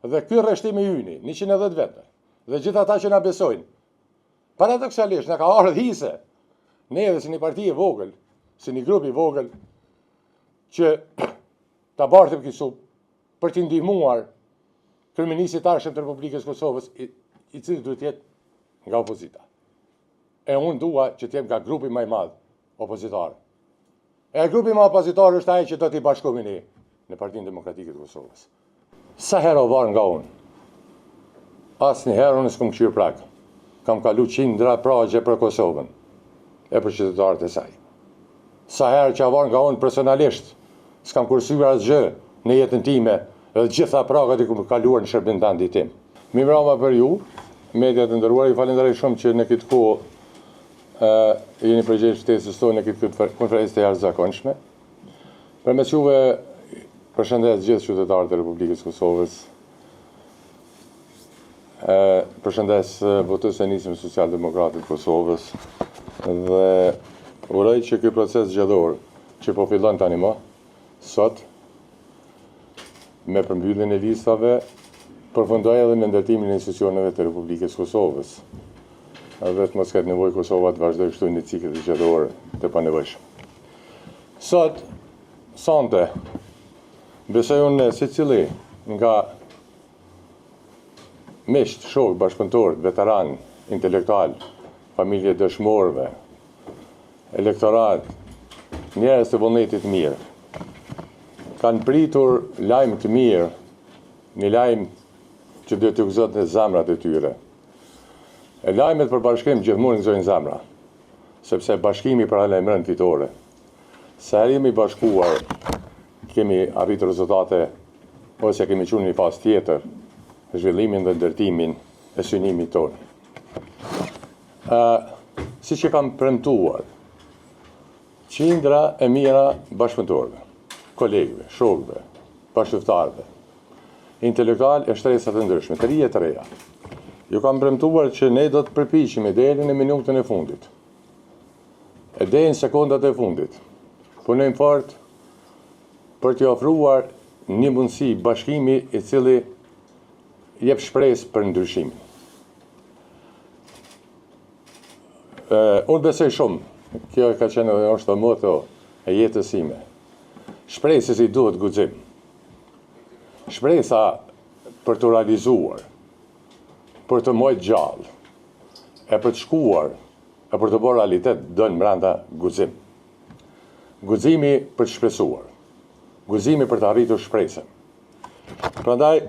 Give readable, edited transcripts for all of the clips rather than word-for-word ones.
Dhe ky rreshtimi yni, 110 vete, dhe gjithë ata që na besojnë, paradoksalisht na ka ardhur hise, neve si një parti e vogël, si një grup i vogël, që ta bartim këtu për t'i ndihmuar kryeministit arshëm të Republikës Kosovës, i cili duhet jetë nga opozita. E unë dua që t'jem nga grupi më i madh opozitar. E grupi më opozitar është ai që do t'i bashkohemi ne në Partinë Demokratike të Kosovës. Sa herë o varë nga unë, asnjëherë unë s'kam qyrë prag. Kam kalu qindra pragje për Kosovën e për qytetarët e saj. Sa herë që varë nga unë personalisht, s'kam kursyer asgjë në jetën time, dhe gjitha pragat i kam kaluar në shërbimtandi tim. Mi mbrëma për ju, mediat e nderuar, ju falenderoj shumë që në këtë kohë jeni përgjegjës ftesës tonë në këtë konferencë të jashtëzakonshme. Përmes juve përshëndes gjithë qytetarët e Republikës Kosovës. Përshëndes votues e nisëm Socialdemokratit të Kosovës dhe uroj që ky proces zgjedhor që po fillon tani më sot me përmbylljen e listave përfundoj edhe me ndërtimin e institucioneve të Republikës Kosovës. Dhe të mos ketë nevojë Kosova të vazhdojë kështu një cikël zgjedhor të panevojshëm. Sonte, besoj unë secili nga miqt, shokë, bashkëpunëtorë, veteran, intelektual, familje dëshmorëve, elektorat, njerëz të vullnetit mirë, kanë pritur lajm të mirë, një lajm që duhet të gëzohet në zemrat e tyre. E lajmet për bashkim gjithmonë gëzojnë zemra, sepse bashkimi paralajmëron fitore. Sa herë jemi bashkuar, kemi arritur rezultate ose kemi qenë në një fazë tjetër, zhvillimin dhe ndërtimin e synimit tonë. Siç e kam premtuar, qindra e mira bashkëpunëtorëve, kolegëve, shokëve, bashkëftarëve, intelektual e shtresat të ndryshme, të rije të reja. Ju kam premtuar që ne do të përpiqemi deri në minutën e fundit, e deri në sekondat e fundit, punojmë fort për t'i ofruar një mundësi bashkimi i cili jep shpresë për ndryshimin. Unë besoj shumë, kjo ka qenë edhe është moto e jetës sime. Shpresës i duhet guxim. Shpresa për të realizuar, për të mojtë gjallë, e për të shkuar, e për të bërë realitet, dënë mbranda guxim. Guximi për të shpresuar, guximi për të arritur shpresën. Prandaj,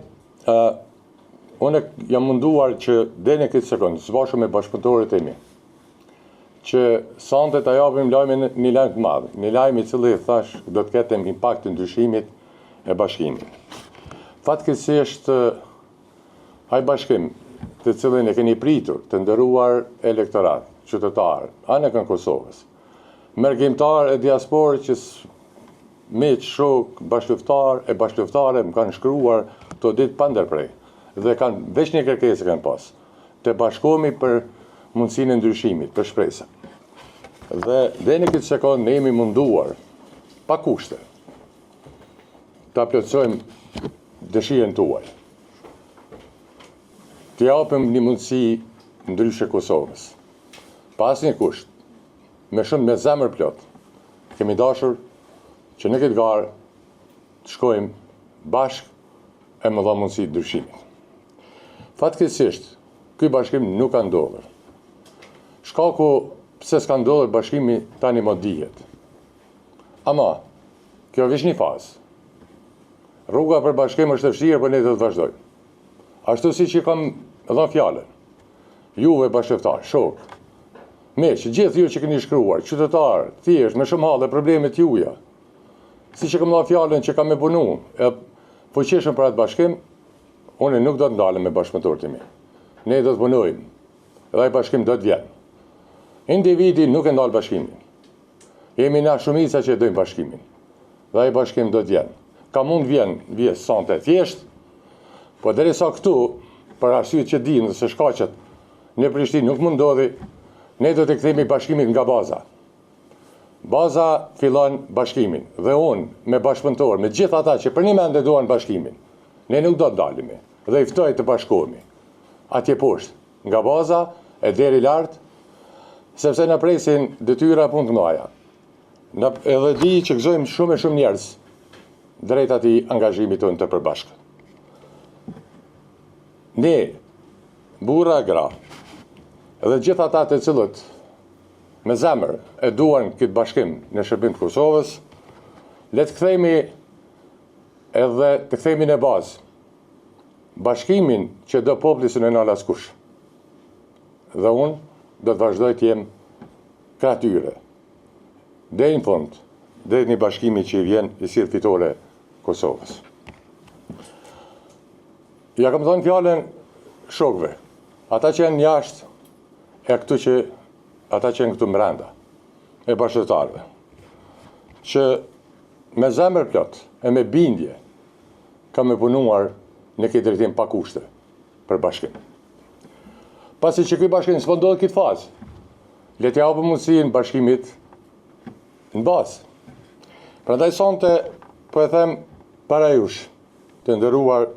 unë jam munduar që deri në këtë sekondë, së bashku me bashkëpunëtorët e mi, që sonte ta japim lajmin një lajm të madh, një lajm i cili thash do të ketë impakt të ndryshimit e bashkimit. Fatkeqësisht, ai bashkim të cilin e keni pritur, të nderuar elektorat, qytetar, anëkën Kosovës, mërgjimtar e diasporë që miq, shok, bashkëftar e bashkëftare më kanë shkruar të ditë pa ndërprej dhe kanë veç një kërkesë kanë pas, të bashkohemi për mundësinë e ndryshimit, për shpresën. Dhe në këtë sekondë ne jemi munduar, pa kushte, ta plotësojmë dëshirën tuaj. Të japim një mundësi ndryshe Kosovës. Pa asnjë kusht, me zemër plot, kemi dashur që në këtë garë të shkojmë bashkë e më dha mundësi ndryshimit. Fatkeqësisht, ky bashkim nuk ka ndodhur. Shkaku pse s'ka ndodhur bashkimi tani më dihet. Ama, kjo është një fazë. Rruga për bashkim është e vështirë, por ne do të vazhdojmë. Ashtu siç i kam dhënë fjalën. Juve bashkëftar, shok, miq, gjithë ju që keni shkruar, qytetar, thjesht me shumë hallë problemet juaja. Siç e kam dhënë fjalën që kam e punu, e fuqishëm për atë bashkim, unë nuk do të ndalem me bashkëpunëtorët e mi. Ne do të punojmë. Dhe ai bashkim do të vjen. Individi nuk e ndal bashkimin. Jemi na shumica që e dojmë bashkimin. Dhe ai bashkim do të vjen. Ka mund vjen sonte thjesht, po derisa këtu, për arsye që dinë se shkaqet në Prishtinë nuk mund ndodhi, ne do të kthehemi bashkimin nga baza. Baza fillon bashkimin dhe unë me bashkëpunëtor, me gjithë ata që për një mend e duan bashkimin, ne nuk do të dalemi. dhe i ftoj të bashkohemi atje poshtë, nga baza e deri lartë, sepse në presin detyra punë të mëdha. Edhe di që gëzojmë shumë e shumë njerëz drejt atij angazhimit tonë të përbashkët. Ne, burra e gra, edhe gjithë ata të cilët me zemër e duan këtë bashkim në shërbim të Kosovës, le të kthehemi edhe të kthehemi në bazë bashkimin që do populli së nënal askush. Dhe unë do të vazhdoj të jem krah tyre deri në fund, deri në bashkimi që i vjen i sjell fitore Kosovës. Ja kam thënë fjalën shokëve, ata që janë jashtë e ata që janë këtu brenda, e bashkëtarëve, që me zemër plot e me bindje kam e punuar në këtë drejtim pa kushte për bashkim. Pasi që ky bashkim s'po ndodh këtë fazë, le të japim mundësinë bashkimit në bazë. Prandaj sonte po e them para jush, të nderuar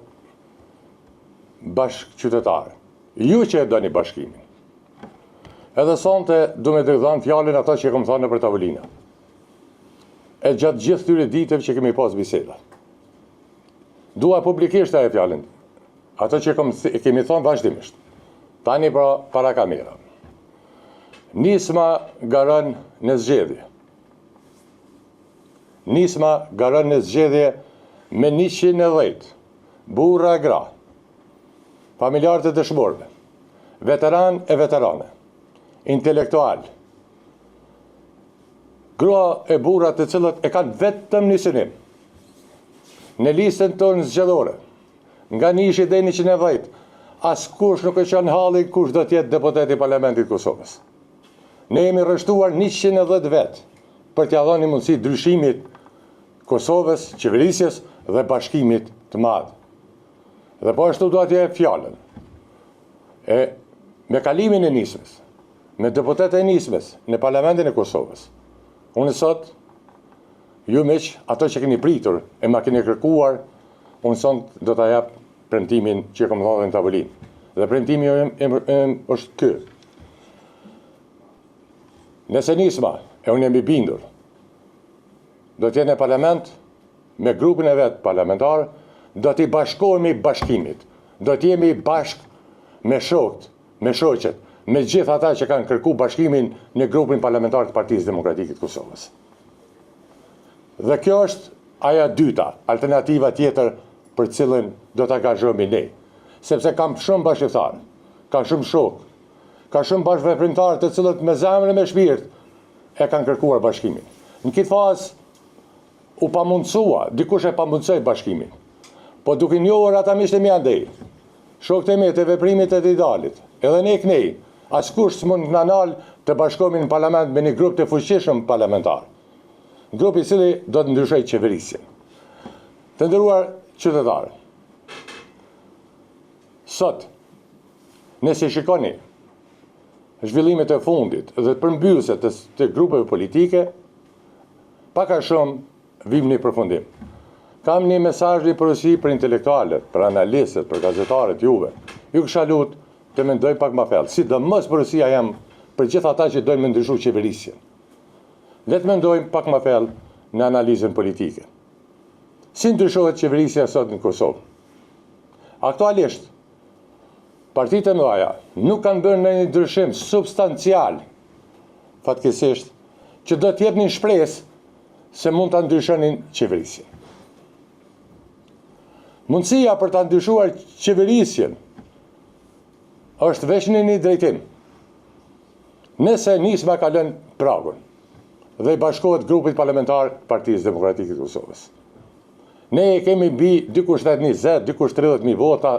bashkëqytetarë, ju që e doni bashkimin. Edhe sonte du me të dhënë fjalën ata që kam thënë për tavolina. E gjatë gjithë këtyre ditëve që kemi pas biseda. Dua publikisht ajo fjalën, ato që kemi thënë vazhdimisht. Tani para kamera. Nisma garon në zgjedhje. Nisma garon në zgjedhje me 110 burra e gra, familjarët e dëshmorëve, veteran e veterane, intelektual, grua e burra të cilët e kanë vetëm një synim. Në listën tonë zgjedhore, nga 1 deri në 110, askush nuk e qenë halli kush do të jetë deputet i Parlamentit Kosovës. Ne jemi rreshtuar 110 vetë për t'ia dhënë mundësi ndryshimit Kosovës, qeverisjes dhe bashkimit të madh. Dhe po ashtu do t'jap fjalën. Me kalimin e nismës, me deputetë e nismës në Parlamentin e Kosovës, unë sot, ju miq, ato që keni pritur e ma keni kërkuar, unë sot do t'a jap premtimin që kam dhënë në tavolinë. Dhe premtimi është ky. Nëse nisma, e unë jam i bindur, do të jetë në parlament me grupin e vet parlamentar, do t'i bashkohemi bashkimit. Do të jemi bashk me shokët, me shoqet, me gjithë ata që kanë kërkuar bashkimin në grupin parlamentar të Partisë Demokratike të Kosovës. Dhe kjo është aja dyta, alternativa tjetër për cilën do të angazhohemi ne. Sepse kam shumë bashkëtarë, kam shumë shokë, kam shumë bashkëveprimtarë të cilët me zemër e me shpirt e kanë kërkuar bashkimin. Në këtë fazë u pamundësua, dikush e pamundësoi bashkimin. Po duke njohur ata miqtë e mi andej, shokët e mi të veprimit e të idealit, edhe ne kënej, askush s'mund të na nal të bashkohemi në parlament me një grup të fuqishëm parlamentar. Grup i cili do të ndryshojë qeverisjen. Të nderuar qytetarë, sot, nëse shikoni zhvillimet e fundit dhe përmbyllëse të grupeve politike, pak a shumë vim një përfundim. Kam një mesazh një porosi për intelektualët, për analistët, për gazetarët juve. Ju kisha lutur të mendojnë pak më thellë. Sidomos porosia jam për gjithë ata që dojnë me ndryshu qeverisjen. Le të mendojmë pak më thellë në analizën politike. Si ndryshohet qeverisja sot në Kosovë? Aktualisht, partitë e mëdha nuk kanë bërë ndonjë ndryshim substancial, fatkeqësisht, që do të jepnin shpresë se mund ta ndryshonin qeverisjen. Mundësia për ta ndryshuar qeverisjen është veç në një drejtim. Nëse nisma ka lënë pragun dhe i bashkohet grupit parlamentar Partisë Demokratike të Kosovës. Ne kemi mbi dikush 20, dikush 30.000 vota,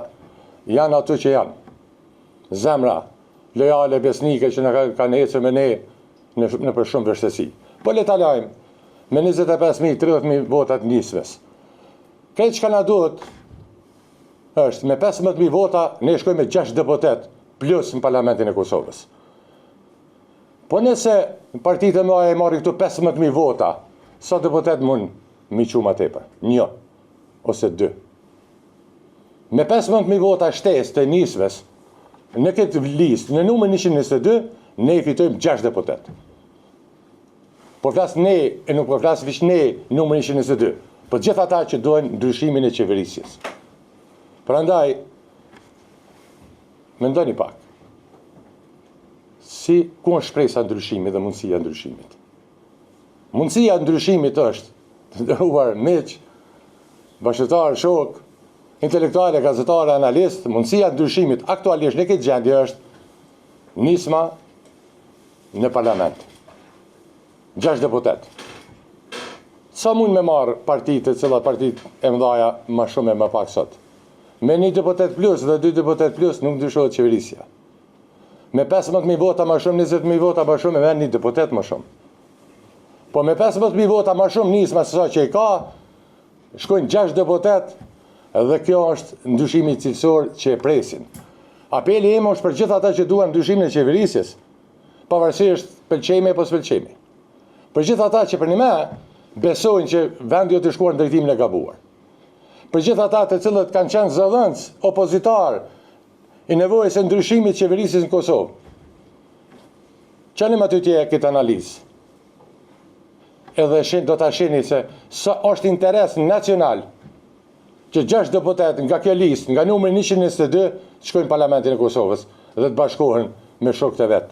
janë ato që janë. Zemra lojale, besnike që na kanë ecur me ne në për shumë vështirësi. Po le ta lajmë me 25.000, 30.000 vota të nismës. Këtë që ka na duhet është me 15.000 vota ne shkojmë me 6 deputet plus në Parlamentin e Kosovës. Po nëse partitë e mëdha e marrin këtu 15.000 vota, sa deputet mund mi qumë tepër? 1 ose 2. me 15.000 vota shtesë të nisves, në këtë listë, në numër 122, ne i fitojmë 6 deputet. Po flas ne, e nuk po flas vish ne numër 122, po gjithë ata që dojnë ndryshimin e qeverisjes. Prandaj, mendoni pak, ku është shpresa ndryshimit dhe mundësia ndryshimit. Mundësia ndryshimit është, të nderuar miq, bashkëtar, shok, intelektuale, gazetare, analist, mundësia ndryshimit aktualisht në këtë gjendje është nisma në parlament. 6 deputet. Sa mund me marë partitë, cilat partitë e mëdhaja më shumë e më pak sot? Me 1 deputet plus dhe 2 deputet plus nuk ndryshohet qeverisja. Me 15.000 vota më shumë, 20.000 vota më shumë, e me 1 deputet më shumë. Po me 15.000 vota më shumë nisma se sa që i ka, shkojnë 6 deputet, dhe kjo është ndryshimi cilësor që e presin. Apeli im është për gjithë ata që duan ndryshimin e qeverisjes, pavarësisht pëlqejme apo s'pëlqejme. Për gjithë ata që për një me besojnë që vendi do të shkuar në drejtimin e gabuar. Për gjithë ata të cilët kanë qenë zëdhënës, opozitar, i nevojës e ndryshimit qeverisjes në Kosovë. Qanim aty tje këtë analizë. Edhe do të shihni se sa është interes nacional që 6 deputet nga kjo listë, nga numri 122, të shkojnë në Parlamentin e Kosovës dhe të bashkohen me shokët e vetë,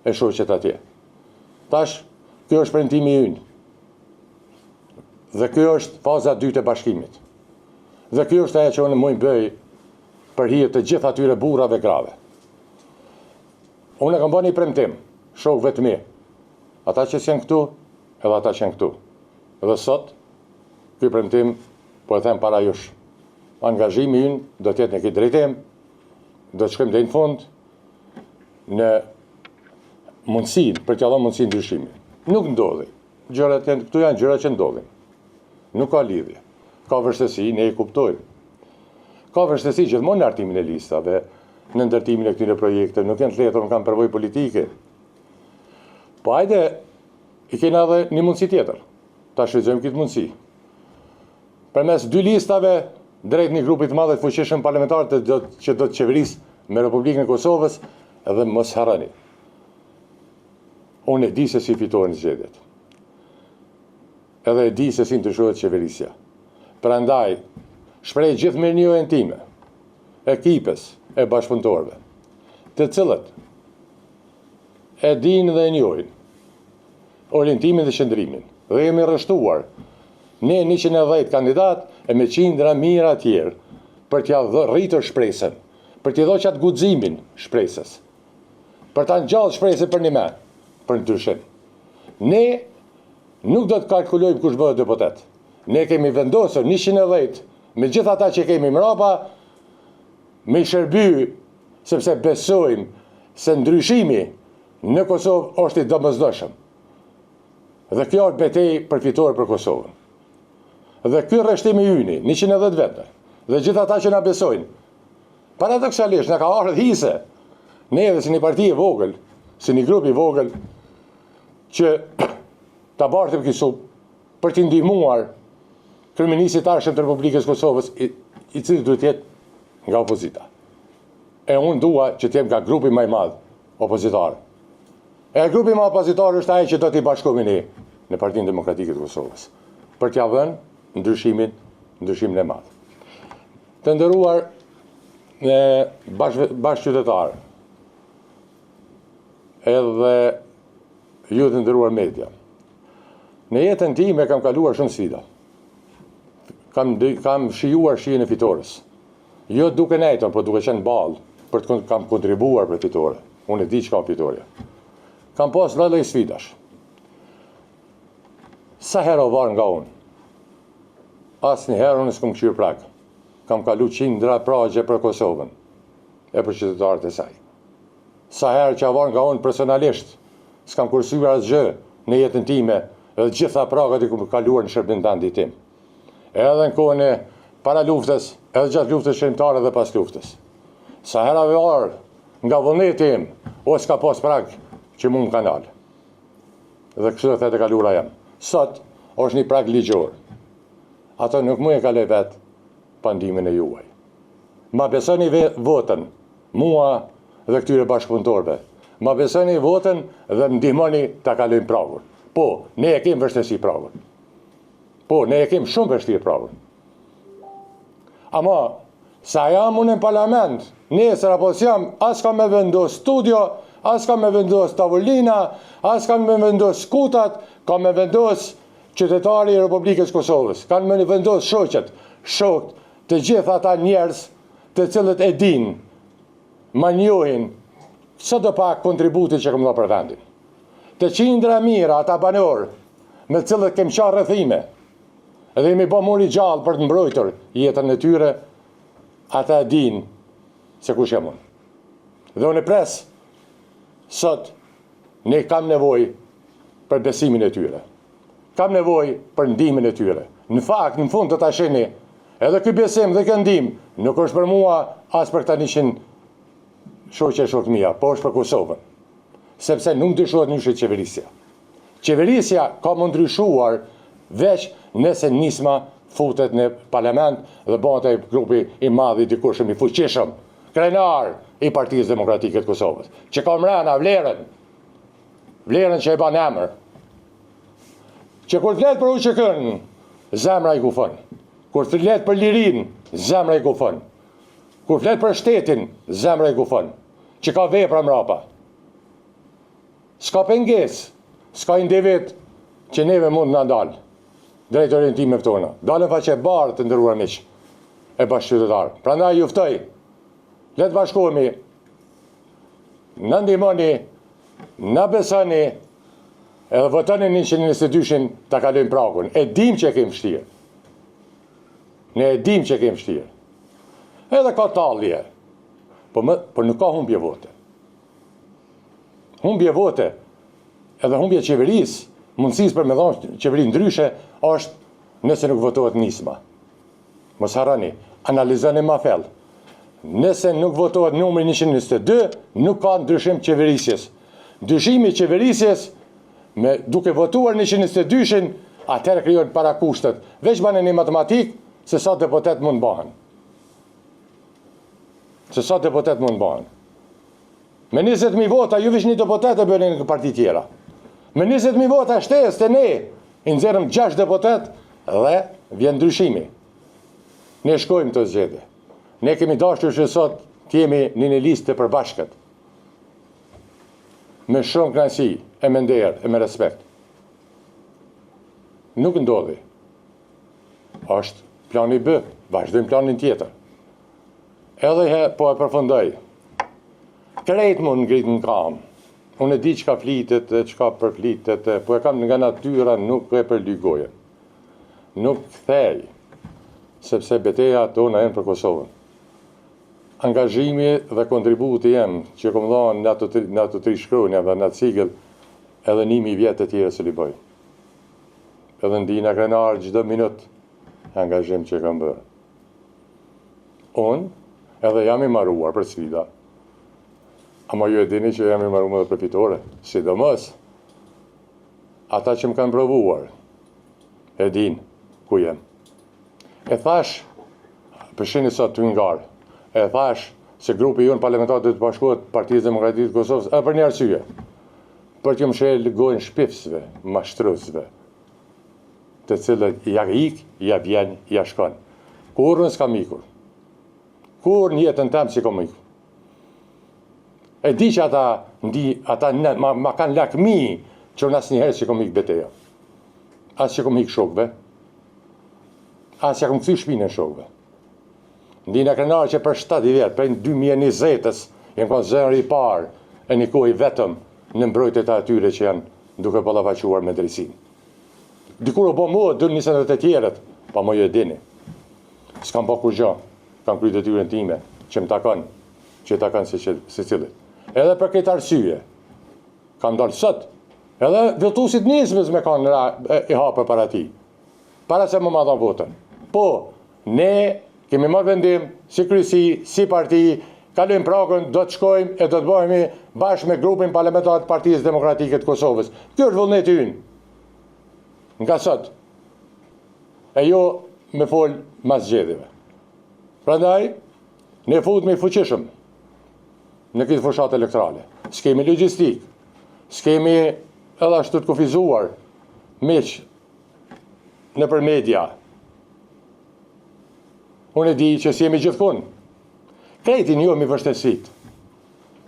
e shoqet atje. Tash, kjo është premtimi ynë. Dhe kjo është faza 2 e bashkimit. Dhe kjo është ajo që unë mund bëj për hir të gjithë atyre burrave grave. Unë kam bënë një premtim, shokëve të mi, ata që janë këtu, edhe ata që janë këtu. Dhe sot, ky premtim, po e them para jush, angazhimi ynë do të jetë në këtë drejtim, do të shkojmë deri në fund në mundësinë, për t'ia dhënë mundësinë ndryshimi. Nuk ndodhi. Këtu janë gjëra që ndodhin. Nuk ka lidhje. Ka vështirësi, ne e kuptojmë. Ka vështirësi gjithmonë në hartimin e listave, në ndërtimin e këtyre projekteve, nuk janë të lehta, nuk kanë përvojë politike. Po hajde, i kena edhe një mundësi tjetër. Ta shfrytëzojmë këtë mundësi. Përmes 2 listave, drejt një grupi të madh të fuqishëm parlamentar që do të qeverisë me Republikën e Kosovës, edhe mos harroni. Unë e di se si fitohen zgjedhjet. Edhe e di se si ndryshohet qeverisja. Prandaj, shpreh gjithë mirënjohjen time, ekipes e bashkëpunëtorëve, të cilët e dinë dhe e njohin orientimin dhe qëndrimin, dhe jemi rreshtuar ne 110 kandidat e me qindra mira tjerë për t'ia rritur shpresën, për t'i dhënë qatë guximin shpresës, për ta ngjallë shpresën për një me, për ndryshim. Ne nuk do të kalkulojmë kush bëhet deputet. Ne kemi vendosur 110 me gjithë ata që kemi mbrapa me shërby, sepse besojmë se ndryshimi në Kosovë është i domosdoshëm. Dhe kjo është betejë përfitore për Kosovën. Dhe ky rreshtim i yni, 110 vete, dhe gjithë ata që na besojnë, paradoksalisht na ka ardhur hise, neve si një parti e vogël, si një grup i vogël, që ta bartim këtu për t'i ndihmuar kryeministit arshëm të Republikës Kosovës, i cili duhet të jetë nga opozita. E unë dua që të jem nga grupi më i madh opozitar. E grupi më opozitar është ai që do t'i bashkohemi ne në Partinë Demokratike të Kosovës, për t'ia dhënë ndryshimin e madh. Të nderuar bashkëqytetarë, edhe ju të nderuar media. Në jetën time kam kaluar shumë sfida. Kam shijuar shijen e fitores. Jo duke nejtur, por duke qenë ballë, për të kam kontribuar për fitore. Unë e di çka është fitoria. Kam pas lloj sfidash. Sa herë o var nga unë? Asnjëherë unë s'kam kthyer prag. Kam kalu qindra pragje për Kosovën e për qytetarët e saj. Sa herë që avar nga unë personalisht, s'kam kursyer asgjë në jetën time, edhe gjitha pragat i kam kaluar në shërbimtandit tim. Edhe në kohën e para luftës, edhe gjatë luftës shërimtare dhe pas luftës. Sa hera var nga vullneti im, o s'ka pas prag që mund kanal. Dhe kështu e kaluara jam. Sot është një prag ligjor. Ato nuk mund e kaloj vetë pa ndihmën e juaj. ma besoni votën, mua dhe këtyre bashkëpunëtorëve. Ma besoni votën dhe më ndihmoni ta kalojmë pragun. Po, ne e kemi vështirësi pragun. Po, ne e kemi shumë vështirë pragun. Ama, sa jam unë në parlament, nesër apo s'jam, as ka me vendos studio, as ka me vendos tavolina, as ka me vendos skutat, ka me vendos qytetari i Republikës Kosovës, kanë me vendos shokët të gjithë ata njerëz të cilët e din, ma njohin, së do pak kontributit që këmë dha për vendin. Të qindra mira, ata banorë, me cilët kem qarë rrethime, edhe jemi bë muri gjallë për të mbrojtur jetën e tyre, ata e din se kush jam unë. Dhe unë e pres, sot, ne kam nevoj për besimin e tyre. Kam nevoj për ndihmën e tyre. Në fakt, në fund të ta shihni, edhe ky besim dhe ky ndihmë nuk është për mua as për këta 100 shokë mia, po është për Kosovën. Sepse nuk ndryshohet ndryshe qeverisja. Qeverisja ka më ndryshuar veç nëse nisma futet në parlament dhe bëhet ai grupi i madh i dikush i fuqishëm, krenar i Partisë Demokratike të Kosovës, që ka mbrana vlerën që e ban emër. Që kur flet për UÇK-n, zemra i kufon. Kur flet për lirinë, zemra i kufon. Kur flet për shtetin, zemra i kufon. Që ka vepra mrapa. S'ka pengesë, s'ka individ që neve mund na dalë drejt orientimeve tona. Dalën faqe bardhë të nderuar miq e bashkëqytetar. Prandaj ju ftoj, le të bashkohemi, na ndihmoni, na besoni, edhe votoni 122-shin ta kalojmë pragun. E dim që e kemi vështirë. Ne e dim që e kemi vështirë. Edhe ka tallje. Por nuk ka humbje vote. Humbje vote, edhe humbje qeverisë, mundësisë për me dhonë qeveri ndryshe, është nëse nuk votohet nisma. Mos harroni, analizoni ma thellë. Nëse nuk votohet numri 122, nuk ka ndryshim qeverisjes. Ndryshimi qeverisjes, duke votuar 122-shin, atëherë krijohen para kushtet. Veç bane një matematik, se sa deputet mund bëhen. Me 20.000 vota, ju vish një deputet e bëni në parti tjera. Me 20.000 vota shtesë të ne, i nxjerrim 6 deputet dhe vjen ndryshimi. Ne shkojmë të zgjedhje. Ne kemi dashur që sot të jemi në një listë të përbashkët. Me shumë kënaqësi, e me nder, e me respekt. Nuk ndodhi. Është plani B, vazhdojmë planin tjetër. Edhe po e përfundoj. Krejt mund ngrit në kam. Unë e di çka flitet, çka përflitet, po e kam nga natyra, nuk e përly gojen. Nuk kthej, sepse betejat tona janë për Kosovën. Angazhimi dhe kontributi jem që kom dhënë në ato 3 shkronja dhe në atë sigël, edhe 1000 vjet të tjera se li bëj. Edhe ndina krenar çdo minutë angazhim që kam bërë. Unë edhe jam i marruar për sfida. Ama ju e dini që jam i marruar edhe për fitore. Sidomos, ata që më kanë provuar, e din ku jem. E thash, përshini sot të ngarë, e thash se grupi jonë parlamentar të bashkohet Partisë Demokratike të Kosovës, e për një arsye, për që më shëllë gojnë shpifsve, mashtrusve, të cilët ja ik, ja vjen, ja shkon. Kur në s'kam ikur. Kur në jetën tem si kom ikur. E di që ata ma kanë lakmi që unë asë njëherë që kom ik beteja. Asë që kom ik shokve. Asë që kom këthy shpinë në shokve. Ndina krenar që për 7 vjetë, për 2020-ës, jem ka zënëri i parë e një kohë i vetëm në mbrojtjet e atyre që janë duke ballavaquar me drejtsinë. Dikur o bo mua, 28 tjerët, pa më ju e dini. S'kam po kur gjë, kam kryer detyrën time, që më takon, që takon se cilit. Edhe për këtë arsye, kam dalë sot, edhe vëtusit nismës me kanë i hapër para ti, para se më madha votën. Po, ne kemi marrë vendim, si kryesi, si parti, kalojmë pragun, do të shkojmë e do të bëhemi bashkë me grupin parlamentar të Partisë Demokratike të Kosovës. Kjo është vullneti ynë. Nga sot, e jo me fol mas zgjedhjeve. Prandaj, Ne futemi fuqishëm në këtë fushat elektorale. S'kemi logjistik, s'kemi edhe ashtu të kufizuar miq nëpër media. Unë e di që s'jemi gjithkun. Krejtin jo mi vështesit.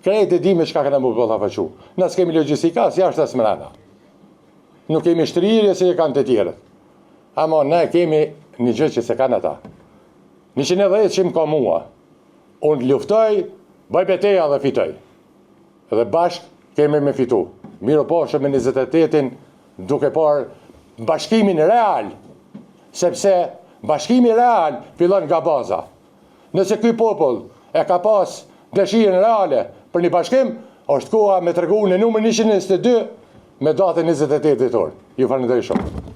Krejt e di me çka kanë më bëlla faqu. Na s'kemi logjistika, si jashtë as mrena. Nuk kemi shtrirje se kanë të tjerët. Ama ne kemi një gjë që se kanë ata. 110 që më ka mua. Unë luftoj, bëj betejë dhe fitoj. Dhe bashkë kemi me fitu. Miro poshë me 28-in duke parë bashkimin real. Sepse bashkimi real fillon nga baza. Nëse ky popull e ka pas dëshirën reale për një bashkim, është koha me tregu në numër 122 me datën 28 dhjetor. Ju falenderoj shumë.